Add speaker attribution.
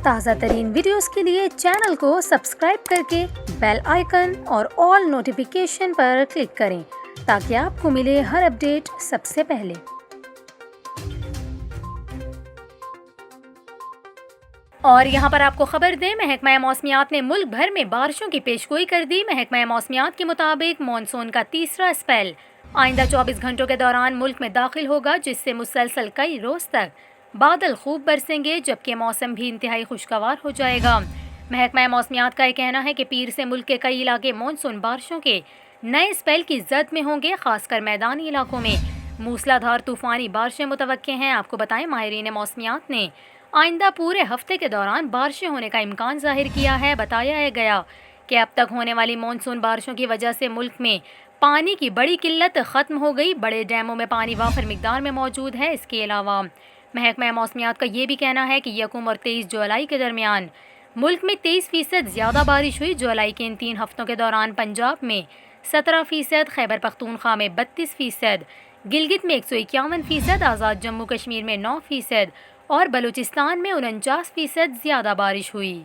Speaker 1: تازہ ترین ویڈیوز کے لیے چینل کو سبسکرائب کر کے بیل آئیکن اور آل نوٹیفیکیشن پر کلک کریں تاکہ آپ کو ملے ہر اپڈیٹ سب سے پہلے۔ اور یہاں پر آپ کو خبر دیں، محکمہ موسمیات نے ملک بھر میں بارشوں کی پیشگوئی کر دی۔ محکمہ موسمیات کے مطابق مانسون کا تیسرا اسپیل آئندہ 24 گھنٹوں کے دوران ملک میں داخل ہوگا، جس سے مسلسل کئی روز تک بادل خوب برسیں گے، جبکہ موسم بھی انتہائی خوشگوار ہو جائے گا۔ محکمہ موسمیات کا یہ کہنا ہے کہ پیر سے ملک کے کئی علاقے مانسون بارشوں کے نئے اسپیل کی زد میں ہوں گے، خاص کر میدانی علاقوں میں موسلا دھار طوفانی بارشیں متوقع ہیں۔ آپ کو بتائیں، ماہرین موسمیات نے آئندہ پورے ہفتے کے دوران بارشیں ہونے کا امکان ظاہر کیا ہے۔ بتایا گیا کہ اب تک ہونے والی مانسون بارشوں کی وجہ سے ملک میں پانی کی بڑی قلت ختم ہو گئی، بڑے ڈیموں میں پانی وافر مقدار میں موجود ہے۔ اس کے علاوہ محکمہ موسمیات کا یہ بھی کہنا ہے کہ 1 اور 23 جولائی کے درمیان ملک میں 23% زیادہ بارش ہوئی۔ جولائی کے ان 3 ہفتوں کے دوران پنجاب میں 17%، خیبر پختونخوا میں 32%، گلگت میں 151%، آزاد جموں کشمیر میں 9% اور بلوچستان میں 49% زیادہ بارش ہوئی۔